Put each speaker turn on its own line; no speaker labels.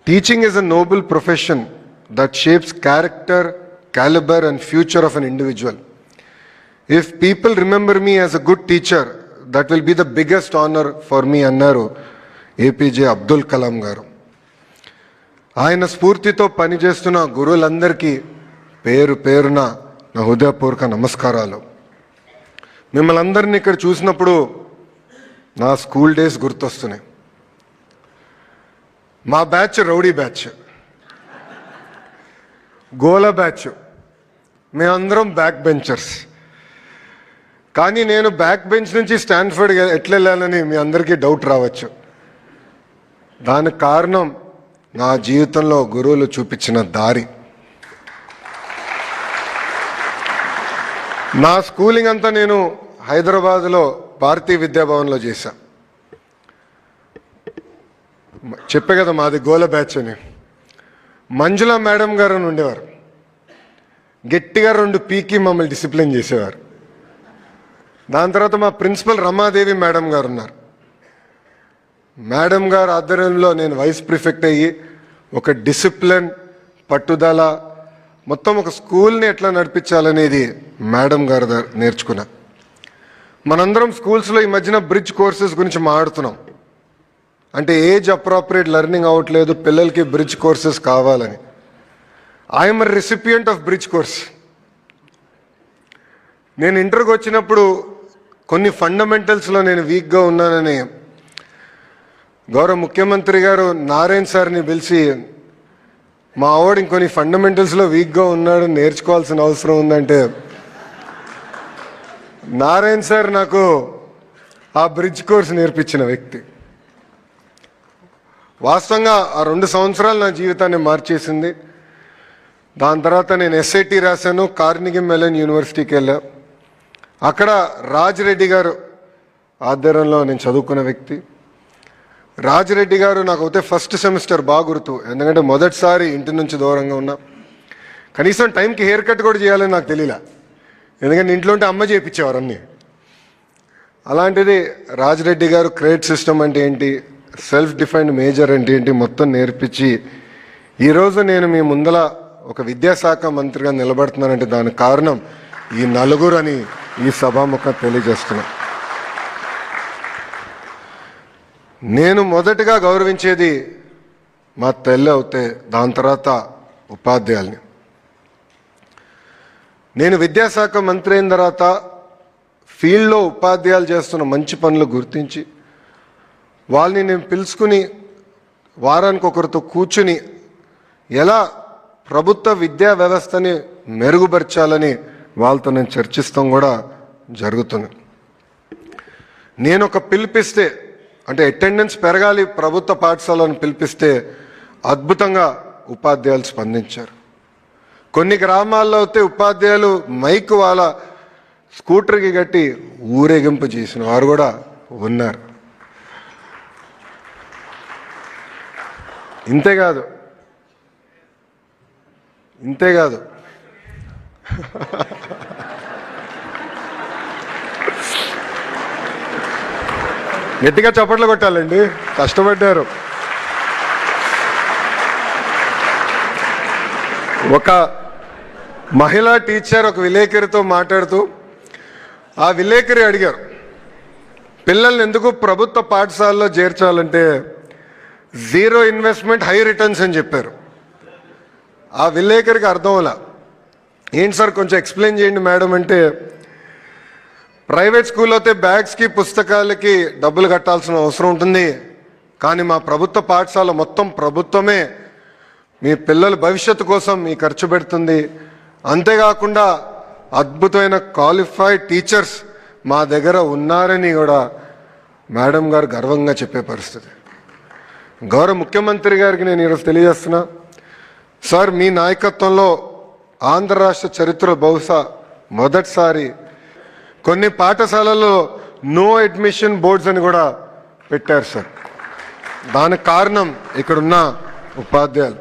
Teaching is a noble profession that shapes character, caliber and future of an individual. If people remember me as a good teacher, that will be the biggest honor for me అన్నారు APJ Abdul Kalam గారు. ఆయన స్ఫూర్తితో పనిచేస్తున్న గురువులందరికీ పేరు పేరున నా హృదయపూర్వక నమస్కారాలు. మిమ్మల్ని అందరినీ ఇక్కడ చూసినప్పుడు నా స్కూల్ డేస్ గుర్తొస్తున్నాయి. మా బ్యాచ్ రౌడీ బ్యాచ్, గోల బ్యాచ్, మేమందరం బ్యాక్ బెంచర్స్. కానీ నేను బ్యాక్ బెంచ్ నుంచి స్టాన్ఫర్డ్ ఎట్లా వెళ్ళాలని మీ అందరికీ డౌట్ రావచ్చు. దానికి కారణం నా జీవితంలో గురువులు చూపించిన దారి. నా స్కూలింగ్ అంతా నేను హైదరాబాద్లో భారతీయ విద్యాభవన్లో చేశా. చెప్పే కదా మాది గోల బ్యాచ్ అని. మంజుల మేడం గారు అని ఉండేవారు. గట్టిగా 2 పీకి మమ్మల్ని డిసిప్లిన్ చేసేవారు. దాని తర్వాత మా ప్రిన్సిపల్ రమాదేవి మేడం గారు ఉన్నారు. మేడం గారు ఆధ్వర్యంలో నేను వైస్ ప్రిఫెక్ట్ అయ్యి ఒక డిసిప్లిన్, పట్టుదల, మొత్తం ఒక స్కూల్ని ఎట్లా నడిపించాలనేది మేడం గారు నేర్చుకున్నా. మనందరం స్కూల్స్లో ఈ మధ్యన బ్రిడ్జ్ కోర్సెస్ గురించి మాట్లాడుతున్నాం. అంటే ఏజ్ అప్రాప్రియేట్ లెర్నింగ్ అవ్వట్లేదు, పిల్లలకి బ్రిడ్జ్ కోర్సెస్ కావాలని. I'm a recipient of bridge course. నేను ఇంటర్కి వచ్చినప్పుడు కొన్ని ఫండమెంటల్స్లో నేను వీక్గా ఉన్నానని గౌరవ ముఖ్యమంత్రి గారు నారాయణ్ సార్ని పిలిచి, మా ఆవిడ ఇంకొన్ని ఫండమెంటల్స్లో వీక్గా ఉన్నాడు, నేర్చుకోవాల్సిన అవసరం ఉందంటే నారాయణ్ సార్ నాకు ఆ బ్రిడ్జ్ కోర్స్ నేర్పించిన వ్యక్తి. వాస్తవంగా ఆ 2 సంవత్సరాలు నా జీవితాన్ని మార్చేసింది. దాని తర్వాత నేను ఎస్ఐటి రాశాను, కార్నిగీ మెలన్ యూనివర్సిటీకి వెళ్ళా. అక్కడ రాజిరెడ్డి గారు ఆధ్వర్యంలో నేను చదువుకున్న వ్యక్తి. రాజిరెడ్డి గారు నాకు అయితే ఫస్ట్ సెమిస్టర్ బాగా గుర్తు, ఎందుకంటే మొదటిసారి ఇంటి నుంచి దూరంగా ఉన్నా. కనీసం టైంకి హెయిర్ కట్ కూడా చేయాలని నాకు తెలియలే, ఎందుకంటే ఇంట్లో ఉంటే అమ్మ చేయించేవారు అన్నీ. అలాంటిది రాజిరెడ్డి గారు క్రెడిట్ సిస్టమ్ అంటే ఏంటి, సెల్ఫ్ డిఫైన్డ్ మేజర్ అంటే ఏంటి మొత్తం నేర్పించి ఈరోజు నేను మీ ముందల ఒక విద్యాశాఖ మంత్రిగా నిలబడుతున్నానంటే దానికి కారణం ఈ నలుగురు అని ఈ సభాముఖం తెలియజేస్తున్నా. నేను మొదటగా గౌరవించేది మా తల్లి అవుతే, దాని తర్వాత ఉపాధ్యాయుల్ని. నేను విద్యాశాఖ మంత్రి అయిన తర్వాత ఫీల్డ్లో ఉపాధ్యాయులు చేస్తున్న మంచి పనులు గుర్తించి వాళ్ళని నేను పిలుచుకుని వారానికి ఒకరితో కూర్చుని ఎలా ప్రభుత్వ విద్యా వ్యవస్థని మెరుగుపరచాలని వాళ్ళతో నేను చర్చిస్తాం కూడా జరుగుతుంది. నేను ఒక పిలిపిస్తే, అంటే అటెండెన్స్ పెరగాలి ప్రభుత్వ పాఠశాలను పిలిపిస్తే అద్భుతంగా ఉపాధ్యాయులు స్పందించారు. కొన్ని గ్రామాల్లో అయితే ఉపాధ్యాయులు మైక్ వాళ్ళ స్కూటర్కి కట్టి ఊరేగింపు చేసిన వారు కూడా ఉన్నారు. ఇంతేకాదు గట్టిగా చప్పట్లు కొట్టాలండి, కష్టపడ్డారు. ఒక మహిళా టీచర్ ఒక విలేకరితో మాట్లాడుతూ, ఆ విలేకరి అడిగారు, పిల్లల్ని ఎందుకు ప్రభుత్వ పాఠశాలలో చేర్చాలంటే 0 ఇన్వెస్ట్మెంట్ హై రిటర్న్స్ అని చెప్పారు. ఆ విలేకరికి అర్థం అలా. ఏంటి సార్ కొంచెం ఎక్స్ప్లెయిన్ చేయండి మేడం అంటే, ప్రైవేట్ స్కూల్లో అయితే బ్యాగ్స్కి పుస్తకాలకి డబ్బులు కట్టాల్సిన అవసరం ఉంటుంది, కానీ మా ప్రభుత్వ పాఠశాల మొత్తం ప్రభుత్వమే మీ పిల్లల భవిష్యత్తు కోసం మీ ఖర్చు పెడుతుంది. అంతేకాకుండా అద్భుతమైన క్వాలిఫైడ్ టీచర్స్ మా దగ్గర ఉన్నారని కూడా మేడం గారు గర్వంగా చెప్పే పరిస్థితి. గౌరవ ముఖ్యమంత్రి గారికి నేను ఈరోజు తెలియజేస్తున్నా, సార్ మీ నాయకత్వంలో ఆంధ్ర రాష్ట్ర చరిత్ర బహుశా మొదటిసారి కొన్ని పాఠశాలల్లో నో అడ్మిషన్ బోర్డ్స్ అని కూడా పెట్టారు సార్. దానికి కారణం ఇక్కడున్న ఉపాధ్యాయులు.